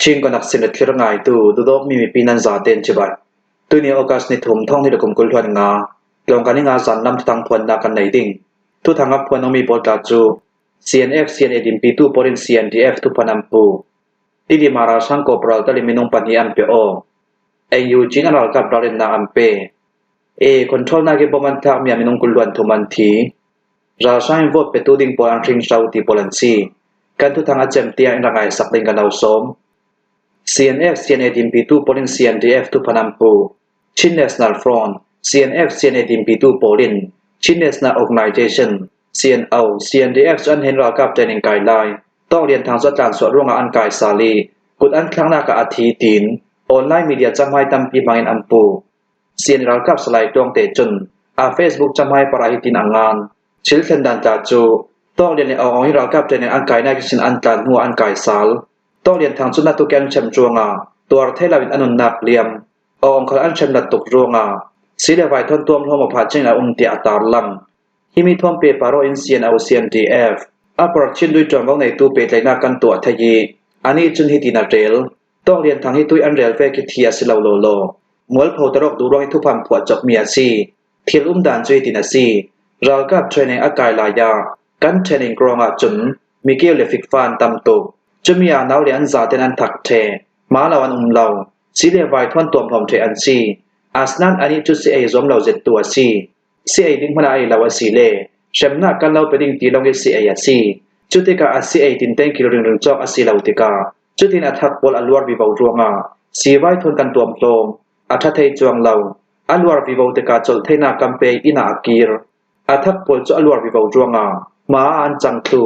ชิงก็นักสินเทรงไงตูดูดอกมีปีนันซาเตนจิบัดตัวนี้โอกาสในถุมท่องที่เราคุมกุลทวนงาลงการงานสารนำทางพวนนากันไหนดิ่งทุทางกับพวนต้องมีบทกาจู CNF CNA ดิมปีตูปอริน CNDF ทุพนัมปูที่ดีมาราชังโกปราลตลิมินงปัญญาอันเปโอเอยูจินอารากับเราเรนนาอัมเปคอนโทรลนาเก็บบมันทักมีมินงกุลวันทุมันทีราชังวอดเปตูดิ่งปออันทริงชาวติโปลันซีกันทุทางอาเจมเตียอินรังไอสักดิ่งกันเอาสมCNF CNA ดิมปีตูปอลิน CNDF ทุพนัมปูชิน National Front CNF CNA ดิมปีตูปอลินชิน National Organization CNO CNDF อันเห็นรากับเจนิงไกไลน์ต้องเรียนทางสัจจานส่วนร่วงอันกายสาลีกุดอันครั้งหน้ากับอาทิตีนออนไลน์มีเดียจำให้ตั้มปีมังอันปูCN รากับสไลด์ดวงเตจนFacebook จำให้ปราหิตินงานชิลเซนดันจาจูต้องเรียนในเอาให้รากับเจนิงอันกายน่ากินอันการหัวอันกายสาลต้องเรียนทางสุนัตุแกนเชมจวงตัวเทลาวินอนุนับเลียมองค์อันเชมนัดตกรวงสีเลวายทนตัวมหัวผาจิงอาเตียตาลังที่มีท่วมเปปาโรอินเซียนเอา CNDF ปรักชินด้วยจอมว่าในตู้เปใจนากันตัวทยีอันนี้จุนฮิตินาเรลต้องเรียนทางฮิตุยอันเรลเวกิทียสิลาโลโลมวลโพตรกดูร้องให้ทุพังผัวจบเมียซีเทียนดานจุยตินาซีเรากับเทรนนิ่งอากายลายากันเทรนนิ่งกรองจุนมีเกลเลฟิกฟานตำตุกจะมีอาณาเลียนซาเตนันถักเทมาลาวันเหลาสีเลวายทวนตัวพร้อมเทอันซีอาสนันอันนี้จุดซีเอซอมเหลาเจ็ดตัวซีดิ้งพนาไอลาวสีเล่เชมนักกันเราไปดิ้งตีลงเอซีเอซีจุดที่กาซีเอตินเต็งกิโลนึงจอกอาซีลาวติกาจุดที่นัทักบอลอัลวาร์วิบาวรวงสีไว้ทนกันตัวพร้อมอัฐเทจวงเหลาอัลวาร์วิบาวติกาจลเทนากัมเปอินาอักีร์อัฐบอลจอัลวาร์วิบาวรวงมาอันจังตู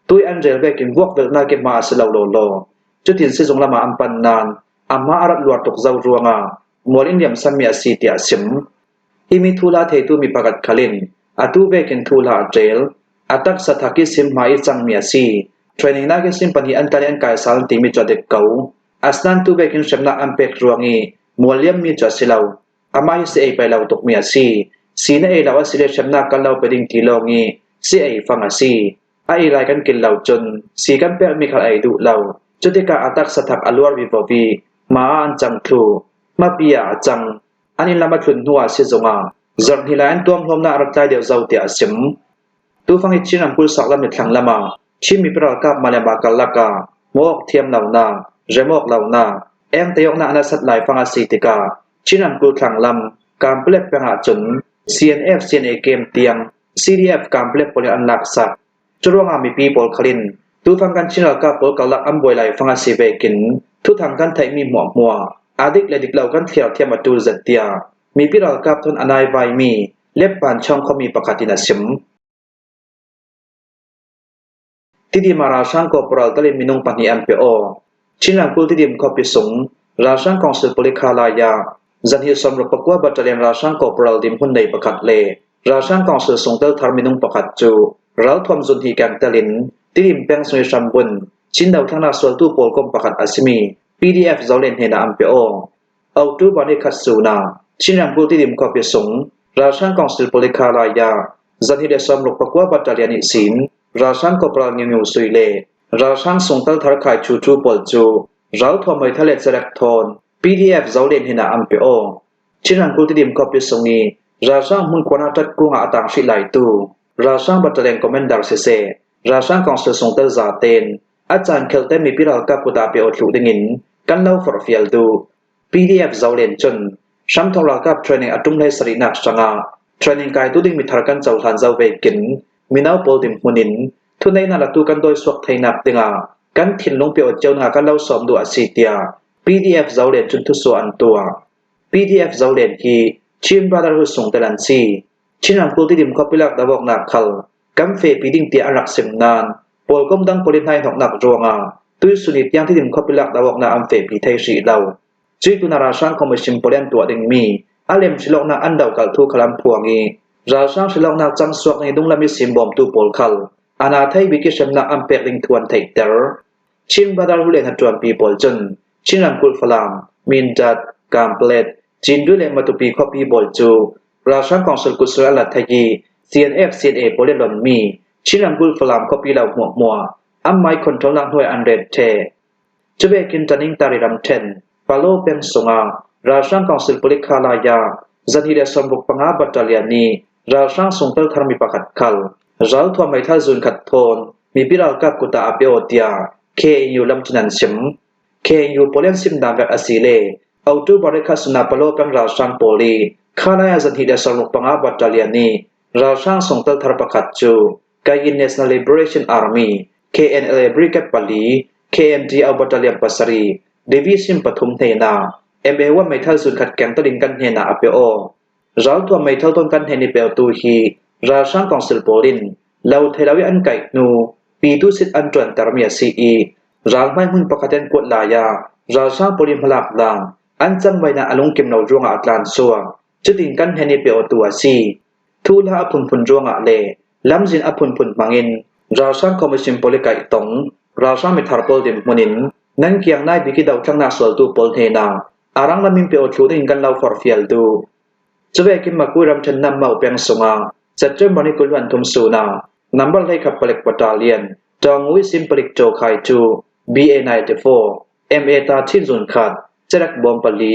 ตุยอันเรลเวกินวกเวลนาเก็บมาสิลาวโลโลจุดที่สิจงละมาอัมปันนานอามาอารัดลวดตกเจ้ารวงมอลินเดียมสัมมีอาซีเตียสิมที่มีทุลาเทตุมีปกัดขลินอาตุเวกินทุลาเจลอาตักสถากิสิมมาอิจังมีอาซีเทรนนิ่งนักสิมปัญญาอันตาลีอันกายสารติมีจอดเด็กเก่าอาสนันตุเวกินเชมนักอัมเป็กรวงีมอลเลียมมีจอดสิลาวอามาอิเซเอไปลาวตกมีอาซีสีนเอลาวสิเลเชมนักกันลาวไปดิ้งทีลองีเซเอฟังอาซีไอรายกันกินเหล่าจนสีกันเปรมีขลายดุเหล่าจุดที่กาอัตักสถักอลวร์วิบวีมาอันจังครูมาปียจังอันนี้ละมาทุนหัวเสียจงจังที่ลายตัวพรมนารักใจเดียวเจ้าเตียสิมตัวฟังอิชินัมกุลสักลำในทางละมาชิมีประกาศมาเลมากัลลักามอกเทียมเหล่านาเรมอกเหล่านาเอ็มเตยกนาอนาสัตไหลฟังอาศิติกาชินัมกุลทางลำการเปลี่ยนแปลงจน CNF CNA เกมเตียง CDF การเปลี่ยนผลอันหลักสักจุดร่วงมีปีบอลคลินตัวฟังกันชินากาปอลกัลลักอันบวยไหลฟังอาศิเวกินทุกทางกันไทยมีหมวกมัวอาดิกและดิกเหล่ากันเที่ยวเทียมมาตูจัดเตียมีพิรากับทนอนายไวมีเล็บปานช่องเขามีประกาศตินาสิมที่ดีมาราชังกปราลตลิมินงปัญญาอันเปโอชินังกุลที่ดีมขบิสงราชังกองสืบปริคาลายาจันฮิสมรปกว่าบัตรเลียนราชังกปราลดิมหุ่นในประกาศเลราชังกองสืบสงเตลทาร์มินงประกาศจูเราทวมจุนทีแกงเตลินที่ดิมแปงสวยชัมบุนชินดาวทั้งนาส่วนตู้โปลกมประกาศอาซิมี PDF เจ้าเล่นเฮนาอันเปโอเอาตู้บานิคัสซูนาชินังกุลที่ดิมขบิสงราชังกองสืบปริคาลายาจันฮิเดสมรปกว่าบัตรเลียนอิสินราชังกปราลนิวสุยเลราชังสงเตลทาร์ขายชูปอลจูเราทวมไม่ทะเลเซเลกทอน PDF เจ้าเล่นเฮนาอันเปโอชินังกุลที่ดิมขบิสงนีราชังมุนกวนาตัดกุ้งอาตังชิไลตูราชังบัตรเลียนคอมเมนดาร์เซเซราชังกองสืบสงเตลซาเตนอาจารย์เคลเตมีพิรากับกุตาเปโอทุดิงินกันเล่าฟอร์ฟิลดู PDF เจ้าเล่นจนชัมทองรากับเทรนนิ่งอัตุมเลสรินักสังอาเทรนนิ่งกายตุดิงมิทาร์กันเจ้าทันเจ้าเวกินมินาวโปลดิมมุนินทุนในนาลตุกันโดยสวกไทยนักติงากันถิ่นลงเปียวเจ้าหน้ากันเล่าสอมดูอาศิเตีย PDF เจ้าเล่นจนทุสอันตัว PDF เจ้าเล่นที่ชิมบราดาร์ส่งเตลันซีชินังกุลที่ดิมขบิลักดาวกนักขัลกัมเฟปีดิ้งเตียอันรักสิมนานปอลก้มดังโพลินไทยหอกนักรวงตุยสุนิตยังที่ดิมขบิลักดาวกนักอัมเฟปีไทยสีเหล่าจุยตุนาราชังคอมมิชชิมโพลินตัวดิงมีอาเลมชิลอกนักอันดาวกัลทุขลัมพวงีราชังชิลอกนักจังสวกในดงลามิสิมบอมตูปอลคัลอาณาไทยวิกิชมนักอัมเปกลิงทวนไทยเตอร์ชิมบาดารุเลนหัดจวนปีปอลจนชินังกุลฟลามมินจัดกามเปลดจินดุเลมาตุปีคอปีบอลจูราชังกองสุลกุศลลัทยี CNF CNA โพลิลอนมีชินังกุลฟลามคอปีเหล่าหัวมัวอัมไมคอนโทรลหน่วยอันเรดเท จะเวกินจันิงตาริรัมเทนปาโลเปงสงาราชังกองสิลปุลิคาลายาจันฮิเดสมบุกปังอาบัตตาเลียนีราชังสงเตลธรรมิปักขัดคัลรัลทัวไม่ทัลซุนขัดโทนมีพิรัลกับกุตาอเปโอเตียเคยูลำจุนันชิมเคยูโปเลนซิมดามแบบอสิเลเอาตูบริคัสนาปาโลเปงราชังโปลีข้าลายจันฮิเดสมบุกปังอาบัตตาเลียนีราชังสงเตลธรรมิปักขัดจูกายิน National Liberation Army KNLA Brigade Pali KMT เอาบัตตาเลียนปัสรีDivision ปฐุมเทนา MA ว่าไม่เท่าสุดขัดแกงตลิงกันเฮนาอเปโอเราตัวไม่เท่าต้นกันเฮนิเปลตูฮีราชังกองสิลโปลินเราเทลาวิอันไก่นูปีตุสิตอันจวนตารมีซีอีรางไม่หุ่นปกติกวดลายาราชังโปลินพลักลังอันจังไว้นาอลงเก็มเราจวงอัตลานซัวจุดิงกันเฮนิเปลตัวซีทูลาอพุนพุนจวงอะเลลำจินอพุนพุนมังินราชังคอมมิชชั่นโปลิไก่ตงราชังมิทาร์โปลดิมมุนินนั่นเกียงนายบิกิดาวช่างนาสวลตูโปลเทนาอารังลามิมเปโอทูดิงกันเราฟอร์ฟิลดูจะเวกินมาคุยรำชันนำเมาเปียงสงาจัดเจ้ามันกุลวันทุมสูนานัมเบอร์ไลขับผลิตบัตตาเลียนจองวิสิมผลิตโจไคจู BA94 MA ตาที่จุนขัดจรักบอมปลี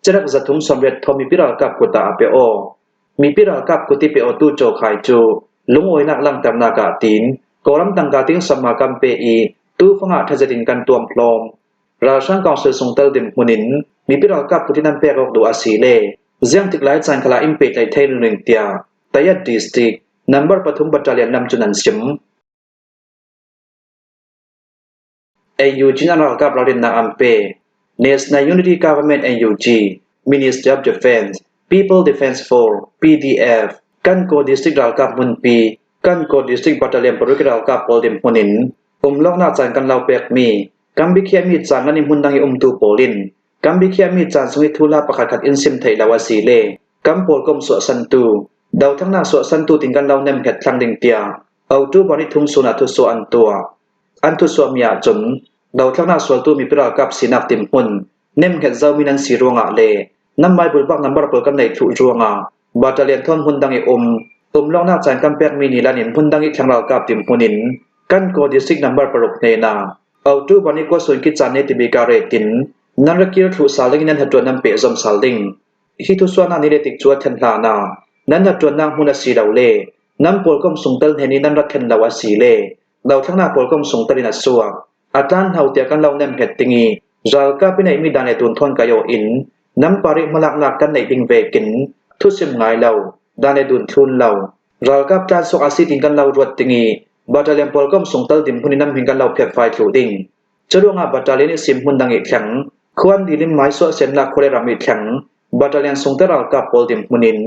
จรักจัตุมสมเด็จทอมีพิรากับกุตาเปโอมีพิรากับกุติเปโอตูโจไคจูลุงโอยนักลังตำนากาตินกอรัมตังกาติงสมากัมเปอีตู้ฟังอาทจดินกันตัวพลอมราชังกองเสือทรงเตลดิมมุนินมีพิรากับกุตินันเปรอกดูอาศีเลเจียงติกไลจันคลาอิมเปตไลเทนหนึ่งเตียตยัดดิสติกนัมเบอร์ปฐุมบัตตาเลียนนำจุนันซิมAU General กับเราเรียนนาอัมเป National Unity Government NUG Ministry of Defense People Defense Force PDF กันโกดิสติกเรากับมุนปีกันโกดิสติกบัตตาเลียนปรุกเรากับโปลดิมมุนินลอกหน้าจันกันเราเปกมีกัมบิเคียมีจานนันิมุนดังอิตูโปลินกัมบิเคียมีจานสุวิทุลาประคัดขัดอินซิมไทยลาวาสีเลกัมโปลกมสวสันตูดาวทั้งนาสวสันตูติงกันเราเนมเห็ดทางดิงเตียเอาตูบอนิทุมสุนาทุสวอันตัวอันทุสวมีอาจนดาวทั้งนาสวตูมีปรากับสินักติมหุนเนมเห็ดเจ้ามีนันสีรวงอาเลน้ำใบบุลบักน้ำบาร์เปิลกันในถุรวงอาบัตตาเลียนทอนหุนดังอิลอกหน้าจันกัมเปกมีนีลานินหุนดังอิทางเรากับติมหุนินกันโกดิสติกนัมเบอร์ปรุกเนนาเอาตูบอนิก็ส่วนกิจานเนติบิการเรตินนันรักิรทุสาลิงนันหัดจวนนำเปซอมสาลิงฮิตุสวานานิเรติกจวดเทนลานานั้นหัดจวนนางหุนสีดาวเล่น้ำปอลก็มส่งเตลเฮนินันรักเทนลาวาสีเล่ดาวทั้งนาปอลก็มส่งเตลินัสซัวอัตลันเฮาเตียกันเราเนมเห็ดติงีรัลกาปินัยมีดานในตุนทอนกายโยอินน้ำปาริมาลักลักกันในบิงเวกินทุสิมไงเราดานในดุนทุนเรารัลกาจานสกอาศิติงกันเรารวดติงีบัตตาเลียนปอลก็มส่งเตลดิมหุนินัมหิงกันเราเพียบไฟถูดิงจะรู้ว่าบัตตาเลียนสิมหุนดังอีกแข็งควรดีลิมไม้สวเซนลักคนรามีแข็งบัตตาเลียนส่งเตลรัลกาปอลดิมหุนิน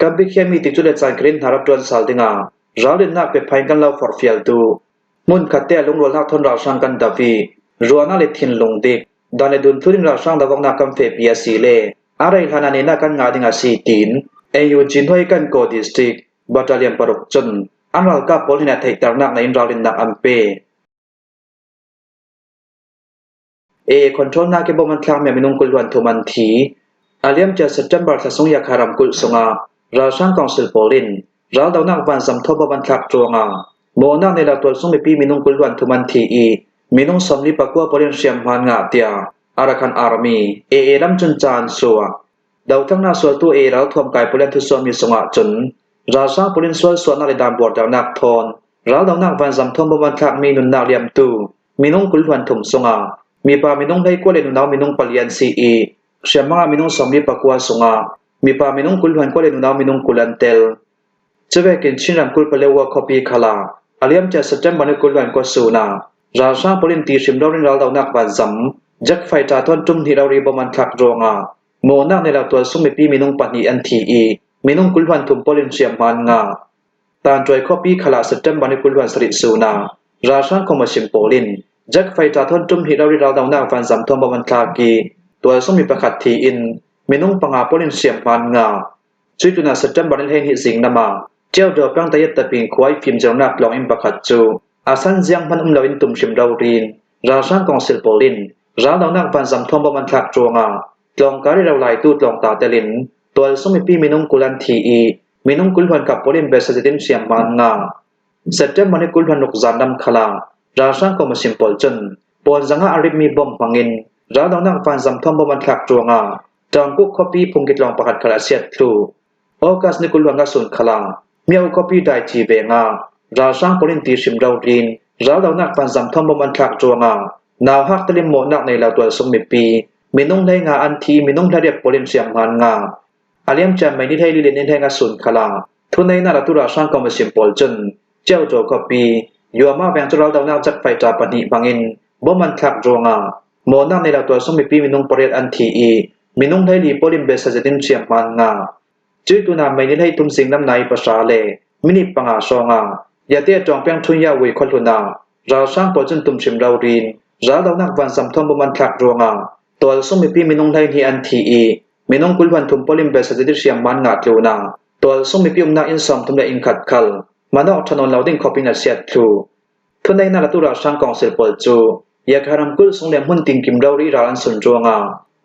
กับบิเคียมีติจุเลจานกรีนฮารับจวนสัลดิงาเราเดินหน้าไปพายกันเราฟอร์ฟิลตูมุนขัดเตะลงรัวลักทนเราช่างกันดาวีรัวน่าเล็ดทินลงดิกดานในดุนทุรินเราช่างดาวนากัมเฟปียสีเล่อะไรขนาดนี้นักกันงาดิงาสีตีนAUจินห้อยกันโกดิสติกบัตตาเลียนปรุกจนอันรัลกาปอลที่นาไทยตารนักในอินเราเดินนักอัมเปคอนโทรลนาเก็บบมันคลางแม่มินุงกุลวันทุมันทีอาเลียมจะสัจจันบาร์ทสงยาคารามกุลสงาราช่างกองสิลโปลินเราดาวนักวันสัมทบบันทักจวงาโมนักในหลักตัวสงมีปีมินุงกุลวันทุมันทีมินุงสมนิปกัวปรินเชียมพันงาเตียอารักันอาร์มีรัมจุนจานสัวดาวทั้งนาสัวตัวเราทวมกายปรินทุสวมีสงาจนราช่างปรินสัวส่วนนาฬิดามบอดดาวนักทอนเราดาวนักวันสัมทบบันทักมีนุนนาเลียมตูมินุงกุลวันทุมสงามีปามินุงได้กว่าเลนุนาวมินุงปลียนซีเชื่อมามินุงสมนิปกัวสงามีปามินุงกุลวันกว่าเลนุนาวมินุงกุลันเตลจะเวกินชินรำกุลเปเลวคอปีขลาอาเลียมจะสัจจบันกุลวันกว่าสูนาราชาปรินตีชิมดาวรินเราดาวนักบันซัมจักไฟตาทอนจุ่มที่เรารีบมันทักโรงาโมนักในหลักตัวสมัยปีมินุงปนีอันทีมินุงกุลวันทุมปรินเชียมมันงาตานจอยคอปีขลาสัจจบันกุลวันสริสูนาราชาคอมชิมโปลินจักไฟตาทอนจุ่มที่เรารีเราดาวนักบันซัมทอมบันทักกีตัวสมัยประคัดทีอินมินุงปังอาปรินเชียมมันงาช่วยตุนาสัจจบันเฮงหิสิงนามาเจ้าดอกกังตะยัดตะปิงควายฟิล์มเจ้านักลองอิมประคัดจูอาสันเจียงพันลาวินตุมชิมดาวรีนราชังกองสิลโปลินราดาวนักพันสัมทอมบมันทักจวงาลองการเราไล่ตูดลองตาเตลินตัวสมัยปีมินุงกุลันทีมินุงกุลวันกับโปลินเบสเดนเชียมมันงาเสร็จแล้วมันกุลวันนกจานดำขลาราชังกองมาชิมโปลจน ปอนจังหาอริมีบอมฟังอินราดนักฟันซัมทอมบมันทักจวงาจางกุกคอปีพุงกิดลองประคัดคลาเซียทรูออกัสนิกุลวังกสุนคลาเมียวคอปีได้จีเบงาราช่างปรินตีชิมดาวดินราดนักฟันซัมทอมบมันทักจวงานาวฮักตลิมโมนักในลาวตัวสมมิปีมินงได้งาอันทีมินงได้เรียกปรินเสียงมันงาอาเลียมจำไม่ได้ลิเลนให้งาสุนคลาทุนในนาตุราช่างก็มาสิมปอลจนเจ้าโจคอปียัวมาแบ่งจุเราดาวนักจักไฟจาปนิบังอินบ่มันทักจวงาโมนักในลาวตัวสมมิปีมินงปรินอันทีมินงได้ลีปรินเบสจะดินเสียงมันงาจื้อตุนาไม่ได้ตุ้มสิงน้ำในภาษาเลมินิปังอาซองายาเตียจองเปียงทุนยาวิคนทุนาราช่างปอลจนตุ้มชิมดาวดินราดาวนักวันสัมทอมบ่มันทักจวงาตัวสมมิปีมินงได้ที่อันทีมินงกุลวันทุมปลิมเบสจะดินเสียงมันงาตูนาตัวสมมิปีนาอินซอมทุมได้อินขัดคัลมานอกถนนเราดิ้งคอปินาเซียทรูทุนในนาตุราช่างกองเซลปอลจูยาคารำกุลสงเลียมหุ่นติงกิมดาวรีราอันสุนจวงา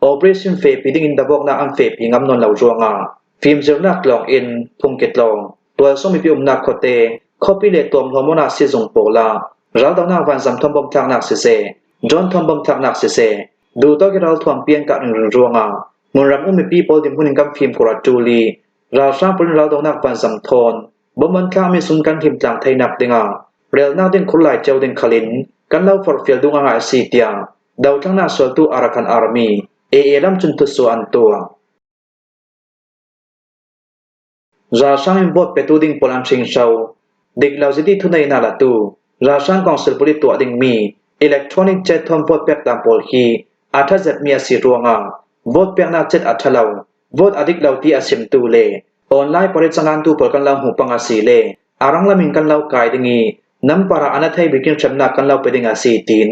Operation Fe Piding in the Bok na ang Fe Pingam non law juanga Film Jernak Long in Pungkit Long Tua Somi Pium na Kote Copy le Tom Homona Sizong Pola Radaw na Van Sam Tombom Thak Nak Sise John Tombom Thak Nak Sise Du to Kiral Tuam Pian Ka ng Juanga Munram Umi People Dim Huning Kam Film Kura Tuli Ra Sang Pun Radaw Nak Van Sam Thon Bomon Ka Mi Sun Kan Him Tlang Thai Nak Dinga Rel Na Din Kulai Jaw Din Khalin Kan Law For Fiel Dunga Nga Sitia Daw Tang Na Sol Tu Arakan Army lam chun tu so an to ra sang im bot petu ding polam sing shau dik law jiti thunai na la tu ra sang council poli to ding mi electronic chat thom bot pek tam pol hi atha zat mi asi ruanga bot pek na chat athalaw bot adik law ti asim tu le online pore changan tu por kan law hu panga si le arang lamin kan law kai dingi nam para anathai bikin chamna kan law peding asi tin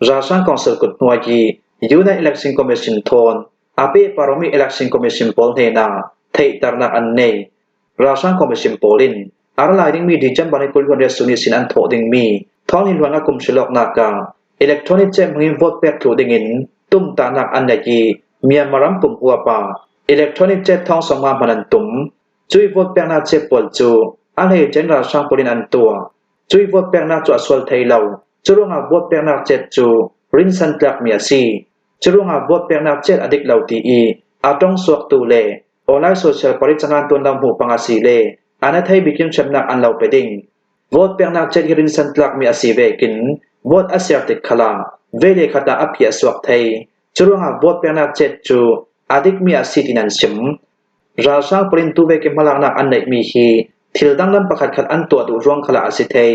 ra sang council kut nuai gi United Election Commission thon ape paromi Election Commission pol hena thei tarnak an nei Rasang Commission polin aralai ding mi di jam bani kul hon resuni sin an tho ding mi thon hin wanga kum silok naka electronic chem ngin vote pek thu ding in tum ta nak an nei ki miam maram pum huwa pa electronic chem thong songma manan tum chui vote pek na che pol chu an hei chen rasang polin an tua chui vote pek na chu aswal thei law churunga vote pek na che chu rin san tlak mi asi churunga vote pek na chet adik law ti atong suak tu le online social parichangan ton lam hu panga si le anathai bikin chamna an law peding vote pek na chet rin san tlak mi asi ve kin vote asyar tik khala vele khata apia suak thai churunga vote pek na chet chu adik mi asi tinan sim ra sang prin tu ve ke malak nak an nei mi hi thildang lam pakhat khat an to du rong khala asi thai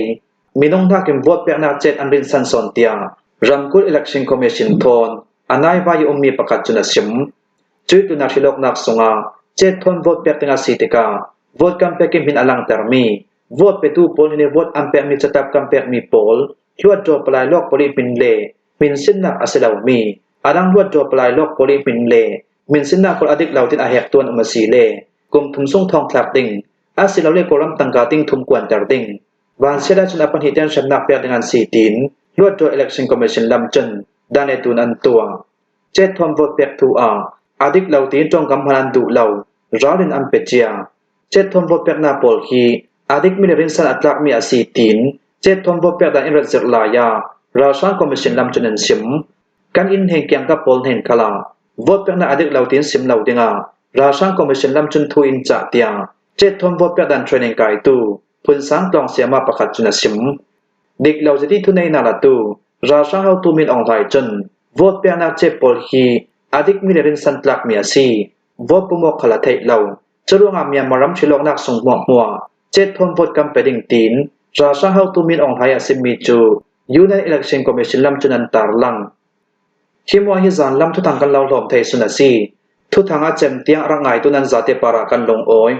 minong na kim vote pek na chet an rin san son tia Ramkul Election Commission thon anai vai ummi pakat chuna sim chui tu na thilok nak songa che thon vote pek tinga sitika vote kampe ke min alang termi vote petu pol ni vote ampe mi chatap kampe mi pol luat jo palai lok poli pin le min sin nak aselaw mi adang luat jo palai lok poli pin le min sin nak pol adik law tin a hek tuan umasi le kum thum song thong thlak ding asilaw le koram tangka ting thum kwan tar ding wan seda chuna pan hiten shamnak pek dengan sitinลวดโดย Election Commission ลำจนด้านในตูนันตัวเจ็ดทอมวอดเปียกทูอาดิกเหล่าตีนจงกำพันดุเหล่าร้าเรนอัมเปเจียเจ็ดทอมวอดเปียกนาโปลฮีอาดิกมิเลรินสันอัตลักมีอาศีตีนเจ็ดทอมวอดเปียกด้านอินรัสเซอร์ลายาราชาคอมมิชชั่นลำจนนันซิมกันอินเฮงเกียงกับโปลเฮนคลาวอดเปียกนาอาดิกเหล่าตีนซิมเหล่าดิงาราชาคอมมิชชั่นลำจนทูอินจ่าเตียเจ็ดทอมวอดเปียกด้านเทรนนิ่งไกตูพุนสังกลองเสียมาประคัดจุนซิมเด็กเหล่าจะที่ทุนในนาลาตูราชาเฮาตูมินออนไลน์จนวอดเปียนาเจปอลฮีอาดิกมิเลรินสันตลักมีอาซีวอดปุมอกขลาเทเหล่าจรวงอามีมารัมชิลอกนักส่งหมอกหัวเจ็ดทนวอดกัมเปดิงตีนราชาเฮาตูมินออนไลน์อาซิมีจูยูใน Election Commission ลำจนันตาร์ลังฮิมวาฮิซานลำทุทางกันเหล่าหลอมไทยสุนัซีทุทางอาเจมเตียงรังไงตุนันซาเตปารากันลงโอย